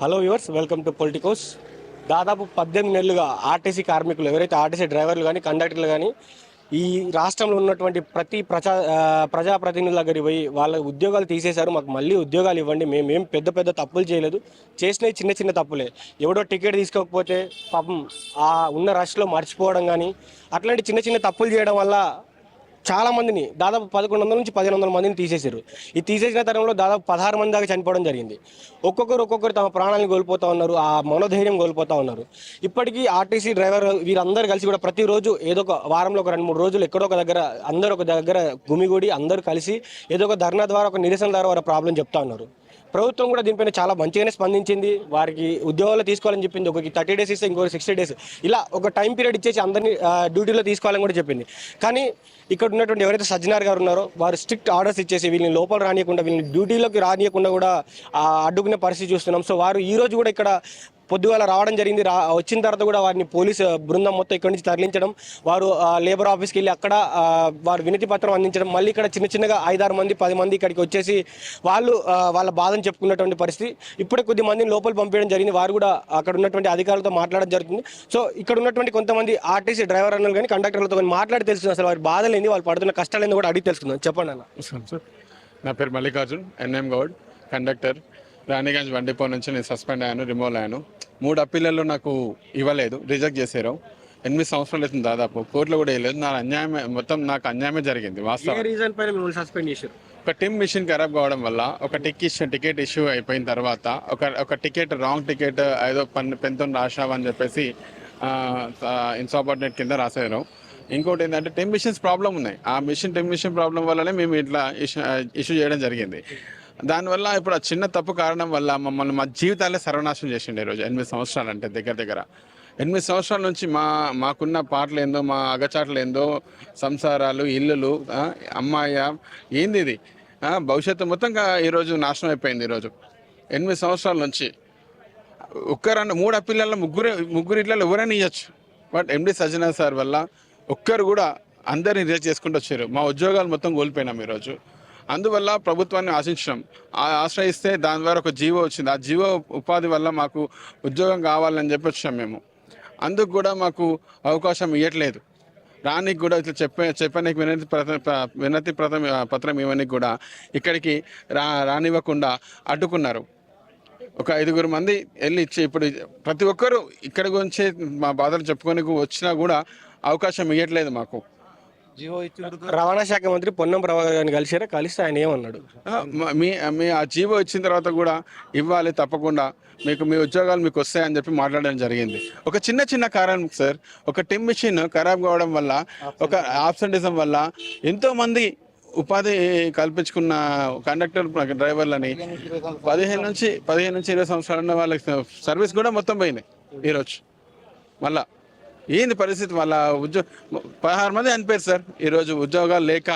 Hello viewers, welcome to Politicos. దాదాపు 18 నెలలుగా RTC కార్మికులు ఎవరైతే ఆర్టీసీ డ్రైవర్లు కానీ కండక్టర్లు కానీ ఈ రాష్ట్రంలో ఉన్నటువంటి ప్రతి ప్రజాప్రతినిధుల దగ్గరికి పోయి వాళ్ళ ఉద్యోగాలు తీసేశారు, మాకు మళ్ళీ ఉద్యోగాలు ఇవ్వండి, మేమేం పెద్ద పెద్ద తప్పులు చేయలేదు, చేసినవి చిన్న చిన్న తప్పులే, ఎవడో టికెట్ తీసుకోకపోతే పాపం ఆ ఉన్న రష్లో మర్చిపోవడం కానీ అట్లాంటి చిన్న చిన్న తప్పులు చేయడం వల్ల చాలా మందిని దాదాపు 1100 నుంచి 1500 మందిని తీసేశారు. ఈ తీసేసిన తరంలో దాదాపు 16 మంది దాకా చనిపోవడం జరిగింది. ఒక్కొక్కరు తమ ప్రాణాలను కోల్పోతూ ఉన్నారు, ఆ మనోధైర్యం కోల్పోతూ ఉన్నారు. ఇప్పటికీ ఆర్టీసీ డ్రైవర్ వీరందరూ కలిసి కూడా ప్రతిరోజు ఏదో ఒక వారంలో ఒక 2-3 రోజులు ఎక్కడో ఒక దగ్గర అందరూ ఒక దగ్గర గుమిగూడి అందరూ కలిసి ఏదో ఒక ధర్నా ద్వారా ఒక నిరసన ద్వారా వారి ప్రాబ్లం చెప్తా ఉన్నారు. ప్రభుత్వం కూడా దీనిపైన చాలా మంచిగానే స్పందించింది. వారికి ఉద్యోగాలు తీసుకోవాలని చెప్పింది. ఒకరికి 30 డేస్ ఇస్తే ఇంకొక 60 డేస్, ఇలా ఒక టైం పీరియడ్ ఇచ్చేసి అందరినీ డ్యూటీలో తీసుకోవాలని కూడా చెప్పింది. కానీ ఇక్కడ ఉన్నటువంటి ఎవరైతే సజ్జనార్ గారు ఉన్నారో వారు స్ట్రిక్ట్ ఆర్డర్స్ ఇచ్చేసి వీళ్ళని లోపల రానియకుండా, వీళ్ళని డ్యూటీలోకి రానియకుండా కూడా అడ్డుకునే పరిస్థితి చూస్తున్నాం. సో వారు ఈ రోజు కూడా ఇక్కడ పొద్దుగాల రావడం జరిగింది. వచ్చిన తర్వాత కూడా వారిని పోలీసు బృందం మొత్తం ఇక్కడి నుంచి తరలించడం, వారు లేబర్ ఆఫీస్కి వెళ్ళి అక్కడ వారు వినతి పత్రం అందించడం, మళ్ళీ ఇక్కడ చిన్న చిన్నగా 5-6 మంది 10 మంది ఇక్కడికి వచ్చేసి వాళ్ళు వాళ్ళ బాధను చెప్పుకున్నటువంటి పరిస్థితి. ఇప్పుడే కొద్ది మందిని లోపల పంపించడం జరిగింది. వారు కూడా అక్కడ ఉన్నటువంటి అధికారులతో మాట్లాడడం జరుగుతుంది. సో ఇక్కడ ఉన్నటువంటి కొంతమంది ఆర్టీసీ డ్రైవర్ అన్నలు కానీ కండక్టర్లతో కానీ మాట్లాడి తెలుస్తుంది అసలు వారి బాధలు ఏంది, వాళ్ళు పడుతున్న కష్టాలు ఏందో కూడా అడిగి తెలుసుకుందాం. చెప్పండి అన్న. నా పేరు మల్లికార్జున్, ఎన్ఎం గౌడ్, కండక్టర్. రాణిగంజ్ వండిపో నుంచి నేను సస్పెండ్ అయ్యాను, రిమూవ్ అయ్యాను. 3 అప్పీళ్లలో నాకు ఇవ్వలేదు, రిజెక్ట్ చేశారు. 8 సంవత్సరాలు అవుతుంది దాదాపు, కోర్టులో కూడా వేయలేదు. నా అన్యాయమే, మొత్తం నాకు అన్యాయమే జరిగింది. వాస్తవం రీజన్ పైన మిమ్మల్ని సస్పెండ్ చేశారు. ఒక టిమ్ మిషన్ ఖరాబ్ కావడం వల్ల ఒక టికెట్ ఇష్యూ అయిపోయిన తర్వాత ఒక టికెట్ రాంగ్ టికెట్ ఏదో పెన్తో రాసావని చెప్పేసి ఇన్సాబర్డినేట్ కింద రాశారు. ఇంకోటి ఏంటంటే టిమ్ మిషన్స్ ప్రాబ్లం ఉన్నాయి. ఆ టిమ్ మిషన్ ప్రాబ్లం వల్లనే మేము ఇట్లా ఇష్యూ చేయడం జరిగింది. దానివల్ల ఇప్పుడు ఆ చిన్న తప్పు కారణం వల్ల మమ్మల్ని మా జీవితాలే సర్వనాశనం చేసిండే ఈరోజు. 8 సంవత్సరాలు అంటే దగ్గర 8 సంవత్సరాల నుంచి మాకున్న పాటలు ఏందో, మా అగచాట్లు ఏందో, సంసారాలు, ఇల్లులు, అమ్మాయి ఏంది ఇది, భవిష్యత్తు మొత్తంగా ఈరోజు నాశనం అయిపోయింది. ఈరోజు 8 సంవత్సరాల నుంచి 3 అప్పీళ్ళల్లో ముగ్గురు ఇళ్ళలో ఎవరైనా ఇవ్వచ్చు. బట్ ఎండి సజ్జనా సార్ వల్ల ఒక్కరు కూడా అందరిని రిజెక్ట్ చేసుకుంటూ వచ్చారు. మా ఉద్యోగాలు మొత్తం కోల్పోయినాం ఈరోజు. అందువల్ల ప్రభుత్వాన్ని ఆశ్రయిస్తే దాని ద్వారా ఒక జీవో వచ్చింది. ఆ జీవో ఉపాధి వల్ల మాకు ఉద్యోగం కావాలని చెప్పి వచ్చాం మేము. అందుకు కూడా మాకు అవకాశం ఇవ్వట్లేదు. రానికి కూడా ఇట్లా చెప్పడానికి వినతి పత్రం ఇవ్వడానికి కూడా ఇక్కడికి రానివ్వకుండా అడ్డుకున్నారు. ఒక 5 మంది వెళ్ళి ఇచ్చి ఇప్పుడు ప్రతి ఒక్కరూ ఇక్కడి గురించి మా బాధలు చెప్పుకొని వచ్చినా కూడా అవకాశం ఇవ్వట్లేదు మాకు. రవాణా శాఖ మంత్రి పొన్నం ప్రభాకర్ గారిని కలిస్తే ఆయన ఏమన్నాడు? మీ ఆ జీవో ఇచ్చిన తర్వాత కూడా ఇవ్వాలి తప్పకుండా, మీ ఉద్యోగాలు మీకు వస్తాయని చెప్పి మాట్లాడడం జరిగింది. ఒక చిన్న కారణం సార్, ఒక టిమ్ మిషన్ ఖరాబ్ కావడం వల్ల, ఒక ఆబ్సెంటిజం వల్ల ఎంతో మంది ఉపాధి కల్పించుకున్న కండక్టర్ డ్రైవర్లని 15 నుంచి 20 సంవత్సరాలు ఉన్న వాళ్ళకి సర్వీస్ కూడా మొత్తం పోయినాయి. ఈరోజు మళ్ళా ఏంది పరిస్థితి? వాళ్ళ 16 మంది చనిపోయారు సార్. ఈరోజు ఉద్యోగాలు లేక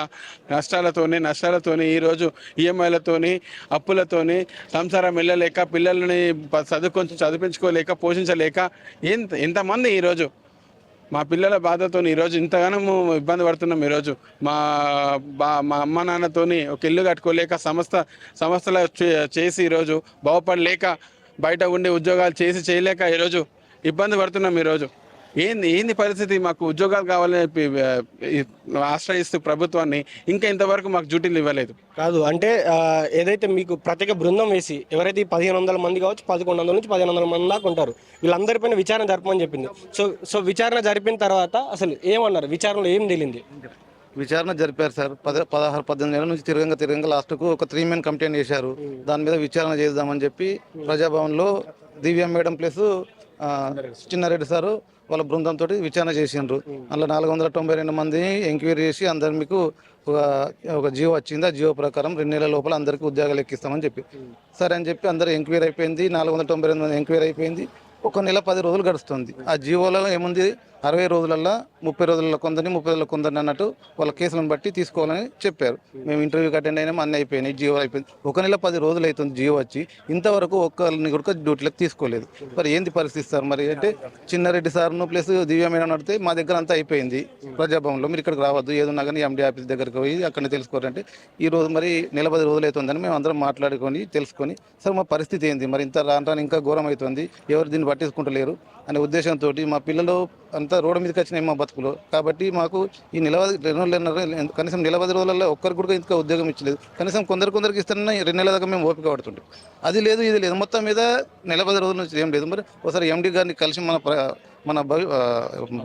నష్టాలతోని ఈరోజు ఈఎంఐలతోని, అప్పులతోని సంసారం వెళ్ళలేక, పిల్లల్ని చదివించుకోలేక, పోషించలేక ఎంతమంది ఈరోజు మా పిల్లల బాధతో ఈరోజు ఇంతగానో ఇబ్బంది పడుతున్నాం. ఈరోజు మా అమ్మ నాన్నతోని ఒక ఇల్లు కట్టుకోలేక, సంస్థలు చేసి ఈరోజు బాగుపడలేక, బయట ఉండి ఉద్యోగాలు చేయలేక ఈరోజు ఇబ్బంది పడుతున్నాం. ఈరోజు ఏంది పరిస్థితి? మాకు ఉద్యోగాలు కావాలని ఆశ్రయిస్తూ ప్రభుత్వాన్ని ఇంకా ఇంతవరకు మాకు డ్యూటీలు ఇవ్వలేదు. కాదు అంటే ఏదైతే మీకు ప్రత్యేక బృందం వేసి ఎవరైతే 1500 మంది కావచ్చు, 1100 నుంచి 1500 మంది దాకా ఉంటారు, వీళ్ళందరిపైన విచారణ జరపమని చెప్పింది. సో విచారణ జరిపిన తర్వాత అసలు ఏమన్నారు? విచారణలో ఏం తేలింది? విచారణ జరిపారు సార్. 16-18 నెలల నుంచి తిరగంగా లాస్ట్కు ఒక 3 మెన్ కంప్లైంట్ చేశారు. దాని మీద విచారణ చేద్దామని చెప్పి ప్రజాభవన్లో దివ్య మేడం ప్లస్ చిన్నారెడ్డి సారు వాళ్ళ బృందంతో విచారణ చేసిండ్రు. అందులో 492 మంది ఎంక్వైరీ చేసి అందరు మీకు ఒక జియో వచ్చింది. ఆ జియో ప్రకారం 2 నెలల లోపల అందరికీ ఉద్యోగాలు ఎక్కిస్తామని చెప్పి సరే అని చెప్పి అందరూ ఎంక్వైరీ అయిపోయింది. 492 మంది ఎంక్వైరీ అయిపోయింది. ఒక నెల 10 రోజులు గడుస్తుంది. ఆ జీవోలో ఏముంది 60 రోజులల్లో 30 రోజుల్లో కొందరిని 30 రోజుల్లో కొందరిని అన్నట్టు వాళ్ళ కేసులను బట్టి తీసుకోవాలని చెప్పారు. మేము ఇంటర్వ్యూకి అటెండ్ అయినాం, అన్నీ అయిపోయినాయి, జీవో అయిపోయింది. ఒక నెల 10 రోజులు అవుతుంది జీవో వచ్చి, ఇంతవరకు ఒక్కరిని కూడా డ్యూటీలకు తీసుకోలేదు. మరి ఏంది పరిస్థితి సార్? మరి అంటే చిన్నారెడ్డి సార్ను ప్లస్ దివ్య మేడం నడితే మా దగ్గర అంతా అయిపోయింది ప్రజాభవన్లో, మీరు ఇక్కడికి రావద్దు, ఏదున్నా కానీ ఎండి ఆఫీస్ దగ్గరికి పోయి అక్కడ తెలుసుకోవాలంటే ఈ రోజు మరి నెల 10 రోజులు అవుతుందని మేము అందరం మాట్లాడుకొని తెలుసుకొని సార్ మా పరిస్థితి ఏంది, మరి ఇంత రాను ఇంకా ఘోరం అవుతుంది, ఎవరు దీన్ని పట్టించుకుంటలేరు అనే ఉద్దేశంతో మా పిల్లలు అంతా రోడ్డు మీదకి వచ్చినాయి మా బతుకులు. కాబట్టి మాకు ఈ కనీసం నెల 10 రోజులలో ఒక్కరికి కూడా ఇంకా ఉద్యోగం ఇచ్చలేదు. కనీసం కొందరికి ఇస్తున్నా 2 నెలల దాకా మేము ఓపిక పడుతుంటాం. అది లేదు ఇది లేదు, మొత్తం మీద నెల 10 రోజుల నుంచి ఏం లేదు. మరి ఒకసారి ఎండి గారిని కలిసి మన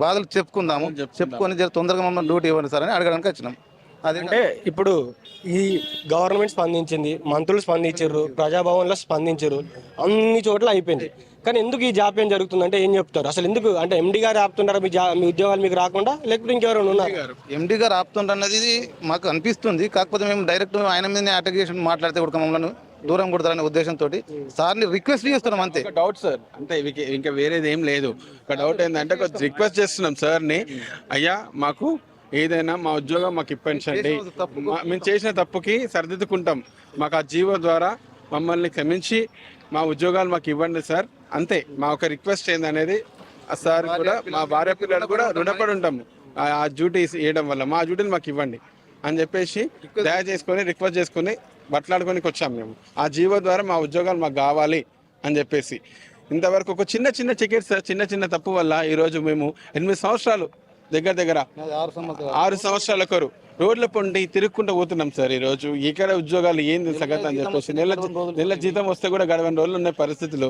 బాధలు చెప్పుకొని తొందరగా మమ్మల్ని డ్యూటీ ఇవ్వండి సార్ అని అడగడానికి వచ్చినాం. అంటే ఇప్పుడు ఈ గవర్నమెంట్ స్పందించింది, మంత్రులు స్పందించారు, ప్రజాభవన్లో స్పందించారు, అన్ని చోట్ల అయిపోయింది. కానీ ఎందుకు ఈ జాప్యం జరుగుతుందంటే ఏం చెప్తారు? అసలు ఎందుకు అంటే ఎండి గారు ఆపుతున్నారా మీ ఉద్యోగాలు మీకు రాకుండా, లేకపోతే ఇంకెవరైనా ఉన్నారు? ఎండి గారు ఆపుతుండన్నది మాకు అనిపిస్తుంది. కాకపోతే మేము డైరెక్ట్ ఆయన మీదనే అటాక్ చేసి మాట్లాడితే కూడా మమ్మల్ని దూరం కొడతారనే ఉద్దేశంతో సార్ని రిక్వెస్ట్ చేస్తున్నాం అంతే. డౌట్ సార్, అంతే, ఇంకా వేరేది ఏం లేదు. ఒక డౌట్ ఏంటంటే రిక్వెస్ట్ చేస్తున్నాం సార్ని, అయ్యా మాకు ఏదైనా మా ఉద్యోగం మాకు ఇప్పించండి, మేము చేసిన తప్పుకి సరిదిద్దుకుంటాం, మాకు ఆ జీవో ద్వారా మమ్మల్ని క్షమించి మా ఉద్యోగాలు మాకు ఇవ్వండి సార్, అంతే. మా ఒక రిక్వెస్ట్ ఏందనేది సార్ కూడా మా భార్య పిల్లలు కూడా రుణపడి ఉంటాము ఆ డ్యూటీస్ వేయడం వల్ల, మా డ్యూటీని మాకు ఇవ్వండి అని చెప్పేసి దయచేసుకొని రిక్వెస్ట్ చేసుకుని బట్లాడుకోనికి వచ్చాము మేము. ఆ జీవో ద్వారా మా ఉద్యోగాలు మాకు కావాలి అని చెప్పేసి. ఇంతవరకు ఒక చిన్న టికెట్స్, చిన్న తప్పు వల్ల ఈరోజు మేము 8 సంవత్సరాలు దగ్గర 6 సంవత్సరాల కొరు రోడ్ల పొండి తిరుక్కుంటూ పోతున్నాం సార్. ఈ రోజు ఇక్కడ ఉద్యోగాలు ఏంది సంగతి అని చెప్పేసి నెల జీతం వస్తే కూడా గడవని రోజులు ఉన్న పరిస్థితులు.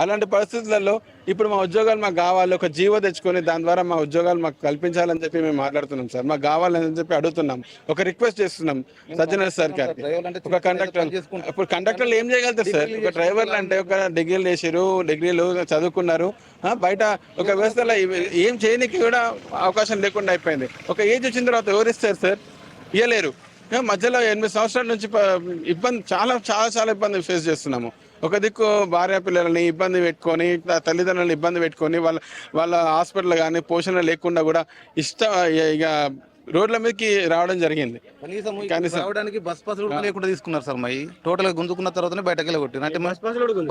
అలాంటి పరిస్థితులలో ఇప్పుడు మా ఉద్యోగాలు మాకు కావాలి, ఒక జీవో తెచ్చుకొని దాని ద్వారా మా ఉద్యోగాలు మాకు కల్పించాలని చెప్పి మేము మాట్లాడుతున్నాం సార్. మాకు కావాలని చెప్పి అడుగుతున్నాం, ఒక రిక్వెస్ట్ చేస్తున్నాం సజ్జనర్ సార్ గారికి. ఒక కండక్టర్, ఇప్పుడు కండక్టర్లు ఏం చేయగలుగుతారు సార్? ఒక డ్రైవర్లు అంటే ఒక డిగ్రీలు చదువుకున్నారు, బయట ఒక వ్యవస్థలో ఏం చేయడానికి కూడా అవకాశం లేకుండా అయిపోయింది. ఒక ఏజ్ వచ్చిన తర్వాత ఎవరు ఇస్తారు సార్? ఇవ్వలేరు. మధ్యలో 8 సంవత్సరాల నుంచి ఇబ్బంది చాలా ఇబ్బంది ఫేస్ చేస్తున్నాము. ఒక దిక్కు భార్య పిల్లలని ఇబ్బంది పెట్టుకొని, తల్లిదండ్రులను ఇబ్బంది పెట్టుకొని, వాళ్ళ హాస్పిటల్ కానీ పోషణ లేకుండా కూడా ఇక రోడ్ల మీదకి రావడం జరిగింది. కనీసం రావడానికి బస్ పాసులు కూడా లేకుండా తీసుకున్నారు సార్. మై టోటల్ గా గుంజుకున్న తర్వాతనే బయటకు వెళ్ళి కొట్టిన అంటే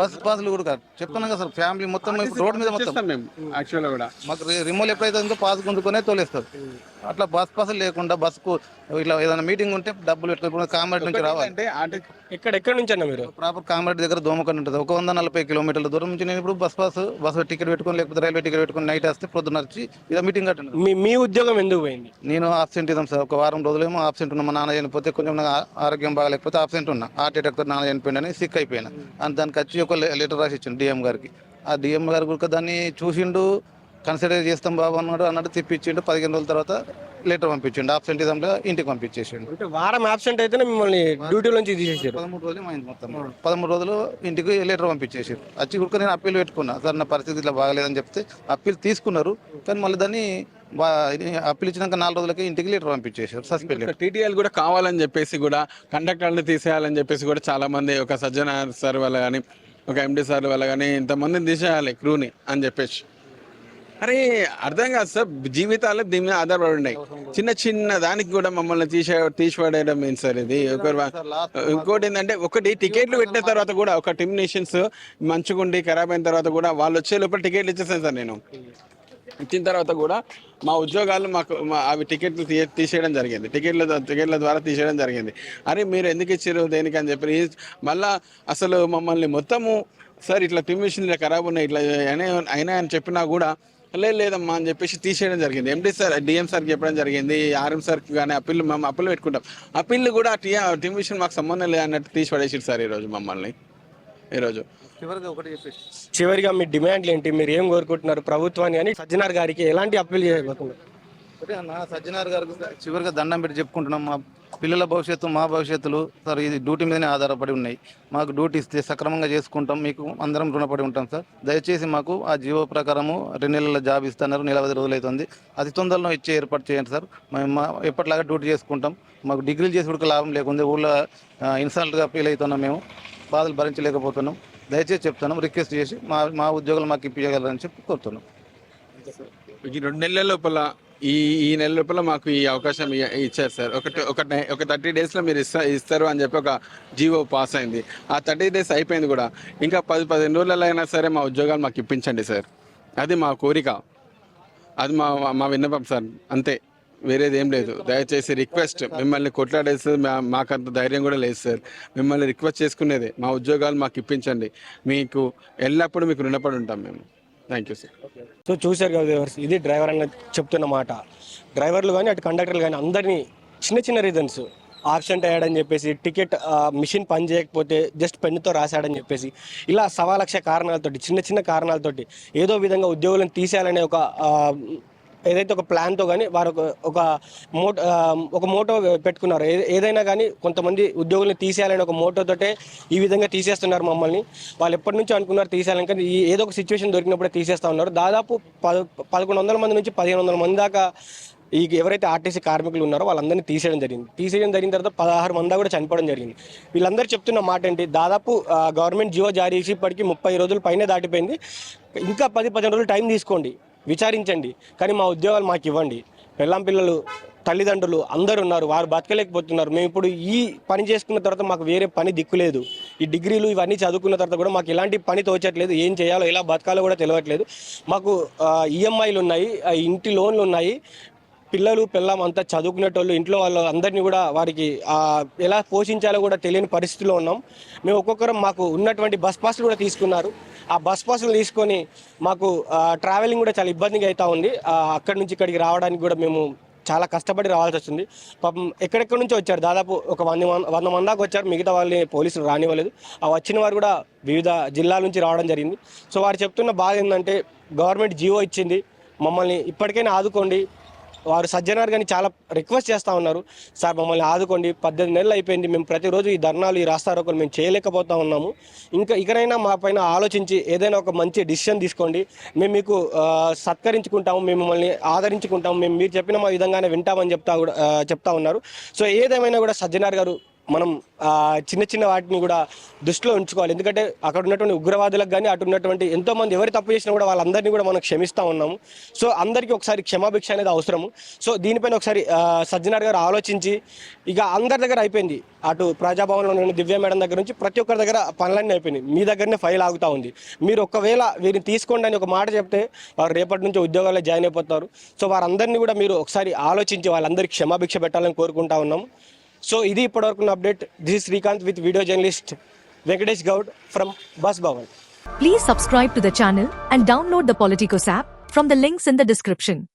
బస్ పాసులు కూడా కాదు చెప్తున్నాం కదా సార్. ఫ్యామిలీ మొత్తం రోడ్ మీద మొత్తం మేము యాక్చువల్గా కూడా మాకు రిమోల్ ఎప్పుడైతే ఉందో పాస్ గుంజుకునే తోలేస్తారు. అట్లా బస్ పాసులు లేకుండా బస్కు ఇట్లా ఏదైనా మీటింగ్ ఉంటే డబ్బులు పెట్టుకుని కామారెడ్డి నుంచి రావాలంటే ఎక్కడ నుంచి అన్న మీరు? ప్రాపర్ కామారెడ్డి దగ్గర దోమకొండ ఉంటుంది. ఒక 140 కిలోమీటర్ల దూరం నుంచి నేను ఇప్పుడు బస్ టికెట్ పెట్టుకుని లేకపోతే రైల్వే టికెట్ పెట్టుకుని నైట్ వస్తే పొద్దున్న వచ్చి ఇలా మీటింగ్ కట్టిన. మీ ఉద్యోగం ఎందుకు పోయింది? నేను ఆబ్సెంట్ ఇద్దాం సార్. ఒక వారం రోజులేమో ఆబ్సెంట్ ఉన్నా. మా నాన్న చనిపోతే కొంచెం ఆరోగ్యం బాగాలేకపోతే ఆబ్సెంట్ ఉన్నా. హార్ట్ అటాక్తో నాన్న చనిపోయిందని సిక్ అయిపోయినా. దానికి వచ్చి ఒక లెటర్ రాసి ఇచ్చిండు డిఎం గారికి. ఆ డిఎం గారు కూడా దాన్ని చూసిండు, కన్సిడర్ చేస్తాం బాబు అన్నట్టు తిప్పించిండు. 15 రోజుల తర్వాత లెటర్ పంపించిండు, ఆబ్సెంట్ ఇదంలో ఇంటికి పంపించేసిండు. అంటే వారం ఆబ్సెంట్ అయితేనే మిమ్మల్ని డ్యూటీ నుంచి తీసేసారు. 13 రోజులు అయింది మొత్తం. 13 రోజులు ఇంటికి లెటర్ పంపించేసారు. వచ్చి కూడా నేను అప్పీల్ పెట్టుకున్నా సార్, నా పరిస్థితి ఇట్లా బాగాలేదని చెప్తే అప్పీల్ తీసుకున్నారు. కానీ మళ్ళీ దాన్ని అప్పీల్ ఇచ్చినాక 4 రోజులకి ఇంటికి లెటర్ పంపించేసారు, సస్పెండ్. టీటీఎల్ కూడా కావాలని చెప్పేసి కూడా కండక్టర్ని తీసేయాలని చెప్పేసి కూడా చాలా మంది, ఒక సజ్జన సార్ వల్ల కానీ ఒక ఎండి సార్ వల్ల కానీ ఇంతమందిని తీసేయాలి క్రూని అని చెప్పేసి. అరే అర్థం కాదు సార్, జీవితాలు దీని మీద ఆధారపడి ఉన్నాయి. చిన్న దానికి కూడా మమ్మల్ని తీసిపడేయడం ఏంటి సార్ ఇది? ఇంకోటి ఏంటంటే, ఒకటి టికెట్లు పెట్టిన తర్వాత కూడా ఒక టెర్మినేషన్స్ మంచుకుండి ఖరాబ్ అయిన తర్వాత కూడా వాళ్ళు వచ్చే లోపల టికెట్లు ఇచ్చేసాను సార్. నేను ఇచ్చిన తర్వాత కూడా మా ఉద్యోగాలు మాకు అవి టికెట్లు తీసేయడం జరిగింది, టికెట్ల ద్వారా తీసేయడం జరిగింది. అరే మీరు ఎందుకు ఇచ్చారు దేనికి అని చెప్పి మళ్ళా అసలు మమ్మల్ని మొత్తము సార్ ఇట్లా టెర్మినేషన్ ఇలా ఖరాబ్ ఉన్నాయి ఇట్లా అయినా అని చెప్పినా కూడా లేదమ్మా అని చెప్పేసి తీసేయడం జరిగింది. ఎండి సార్ డిఎం సార్కి చెప్పడం జరిగింది, ఆర్ఎం సార్కి కానీ అప్పీల్ పెట్టుకుంటాం. అప్పీల్ కూడా టెర్మినేషన్ మాకు సంబంధం లేదన్నట్టు తీసి పడేసారు సార్ ఈరోజు మమ్మల్ని. ఈరోజు చివరిగా మీ డిమాండ్లు ఏంటి? మీరు ఏం కోరుకుంటున్నారు ప్రభుత్వాన్ని అని సజ్జనార్ గారికి ఎలాంటి అప్పీల్ చేయబోతున్నారు? సజ్జనార్ గారికి చివరిగా దండం పెట్టి చెప్పుకుంటున్నాం. మా పిల్లల భవిష్యత్తు, మా భవిష్యత్తులు సార్ ఇది డ్యూటీ మీదనే ఆధారపడి ఉన్నాయి. మాకు డ్యూటీ ఇస్తే సక్రమంగా చేసుకుంటాం, మీకు అందరం రుణపడి ఉంటాం సార్. దయచేసి మాకు ఆ జీవో ప్రకారము 2 నెలల జాబ్ ఇస్తున్నారు, నెల 10 రోజులు అవుతుంది. అతి తొందరలో ఇచ్చే ఏర్పాటు చేయండి సార్. మేము ఎప్పటిలాగా డ్యూటీ చేసుకుంటాం. మాకు డిగ్రీలు చేసి కూడా లాభం లేకుండా ఊళ్ళో ఇన్సల్ట్గా ఫీల్ అవుతున్నాం, మేము బాధలు భరించలేకపోతున్నాం. దయచేసి చెప్తాను, రిక్వెస్ట్ చేసి మా ఉద్యోగాలు మాకు ఇప్పించగలరని చెప్పి కోరుతున్నాం. ఈ 2 నెలల లోపల ఈ నెల లోపల మాకు ఈ అవకాశం ఇచ్చారు సార్. ఒక 30 డేస్లో మీరు ఇస్తారు అని చెప్పి ఒక జీవో పాస్ అయింది. ఆ 30 డేస్ అయిపోయింది కూడా. ఇంకా 10-15 రోజులలో అయినా సరే మా ఉద్యోగాలు మాకు ఇప్పించండి సార్. అది మా కోరిక, అది మా విన్నపం సార్, అంతే, వేరేది ఏం లేదు. దయచేసి రిక్వెస్ట్, మిమ్మల్ని కొట్లాడేసి మాకంత ధైర్యం కూడా లేదు సార్. మిమ్మల్ని రిక్వెస్ట్ చేసుకునేదే, మా ఉద్యోగాలు మాకు ఇప్పించండి. మీకు ఎల్లప్పుడూ మీకు రుణపడి ఉంటాం మేము. Thank you sir. సో చూశారు కదా వ్యూవర్స్, ఇది డ్రైవర్ అన్న చెప్తున్న మాట. డ్రైవర్లు కానీ అటు కండక్టర్లు కానీ అందరినీ చిన్న రీజన్స్, ఆబ్సెంట్ అయ్యాడని చెప్పేసి, టికెట్ మిషన్ పని చేయకపోతే జస్ట్ పెన్నుతో రాశాడని చెప్పేసి, ఇలా 1,00,000 కారణాలతోటి, చిన్న కారణాలతోటి ఏదో విధంగా ఉద్యోగులను తీసేయాలనే ఏదైతే ఒక ప్లాన్తో కానీ వారు ఒక మోటో పెట్టుకున్నారు. ఏదైనా కానీ కొంతమంది ఉద్యోగులను తీసేయాలని ఒక మోటోతోటే ఈ విధంగా తీసేస్తున్నారు మమ్మల్ని. వాళ్ళు ఎప్పటి నుంచో అనుకున్నారు తీసేయాలని, కానీ ఏదో ఒక సిచ్యువేషన్ దొరికినప్పుడే తీసేస్తూ ఉన్నారు. దాదాపు 1,100 మంది నుంచి 1,500 మంది దాకా ఎవరైతే ఆర్టీసీ కార్మికులు ఉన్నారో వాళ్ళందరినీ తీసేయడం జరిగిన తర్వాత 16 మంది కూడా చనిపోవడం జరిగింది. వీళ్ళందరూ చెప్తున్న మాట ఏంటి, దాదాపు గవర్నమెంట్ జియో జారీ చేసి ఇప్పటికీ 30 రోజుల పైనే దాటిపోయింది. ఇంకా 10-15 రోజులు టైం తీసుకోండి, విచారించండి, కానీ మా ఉద్యోగాలు మాకు ఇవ్వండి. పిల్లలు, తల్లిదండ్రులు అందరూ ఉన్నారు, వారు బతకలేకపోతున్నారు. మేము ఇప్పుడు ఈ పని చేసుకున్న తర్వాత మాకు వేరే పని దిక్కులేదు. ఈ డిగ్రీలు ఇవన్నీ చదువుకున్న తర్వాత కూడా మాకు ఎలాంటి పని తోచట్లేదు. ఏం చేయాలో, ఎలా బతకాలో కూడా తెలియట్లేదు. మాకు ఈఎంఐలు ఉన్నాయి, ఇంటి లోన్లు ఉన్నాయి. పిల్లం అంతా చదువుకునేటోళ్ళు, ఇంట్లో వాళ్ళు అందరినీ కూడా వారికి ఎలా పోషించాలో కూడా తెలియని పరిస్థితిలో ఉన్నాం. మేము ఒక్కొక్కరం మాకు ఉన్నటువంటి బస్ పాస్లు కూడా తీసుకున్నారు. ఆ బస్ పాస్లు తీసుకొని మాకు ట్రావెలింగ్ కూడా చాలా ఇబ్బందిగా అవుతూ ఉంది. అక్కడి నుంచి ఇక్కడికి రావడానికి కూడా మేము చాలా కష్టపడి రావాల్సి వస్తుంది. పాపం ఎక్కడెక్కడి నుంచో వచ్చారు, దాదాపు ఒక 100 మంది దాకా వచ్చారు. మిగతా వాళ్ళని పోలీసులు రానివ్వలేదు. ఆ వచ్చిన వారు కూడా వివిధ జిల్లాల నుంచి రావడం జరిగింది. సో వారు చెప్తున్న బాధ ఏంటంటే, గవర్నమెంట్ జీవో ఇచ్చింది, మమ్మల్ని ఇప్పటికైనా ఆదుకోండి. వారు సజ్జనార్ కానీ చాలా రిక్వెస్ట్ చేస్తూ ఉన్నారు, సార్ మమ్మల్ని ఆదుకోండి, 18 నెలలు అయిపోయింది, మేము ప్రతిరోజు ఈ ధర్నాలు, ఈ రాస్తారోకలు మేము చేయలేకపోతా ఉన్నాము. ఇకనైనా మా పైన ఆలోచించి ఏదైనా ఒక మంచి డిసిషన్ తీసుకోండి, మేము మీకు సత్కరించుకుంటాము, మేము మిమ్మల్ని ఆదరించుకుంటాము, మేము మీరు చెప్పిన మా విధంగానే వింటామని చెప్తా ఉన్నారు. సో ఏదేమైనా కూడా సజ్జనార్ గారు, మనం చిన్న వాటిని కూడా దృష్టిలో ఉంచుకోవాలి. ఎందుకంటే అక్కడ ఉన్నటువంటి ఉగ్రవాదులకు కానీ, అటు ఉన్నటువంటి ఎంతోమంది ఎవరు తప్పు చేసినా కూడా వాళ్ళందరినీ కూడా మనం క్షమిస్తూ ఉన్నాము. సో అందరికీ ఒకసారి క్షమాభిక్ష అనేది అవసరము. సో దీనిపైన ఒకసారి సజ్జనార్ గారు ఆలోచించి, ఇక అందరి దగ్గర అయిపోయింది, అటు ప్రజాభవన్లో ఉన్న దివ్య మేడం దగ్గర నుంచి ప్రతి ఒక్కరి దగ్గర పనులన్నీ అయిపోయినాయి. మీ దగ్గరనే ఫైల్ ఆగుతూ ఉంది. మీరు ఒకవేళ వీరిని తీసుకోండి అని ఒక మాట చెప్తే వారు రేపటి నుంచి ఉద్యోగాల్లో జాయిన్ అయిపోతారు. సో వారందరినీ కూడా మీరు ఒకసారి ఆలోచించి వాళ్ళందరికీ క్షమాభిక్ష పెట్టాలని కోరుకుంటా ఉన్నాము. సో ఇది ఇప్పటివరకు update. This is Srikanth with video journalist Venkatesh Gaud from Bus Bhavan. Please subscribe to the channel and download the Politicos app from the links in the description.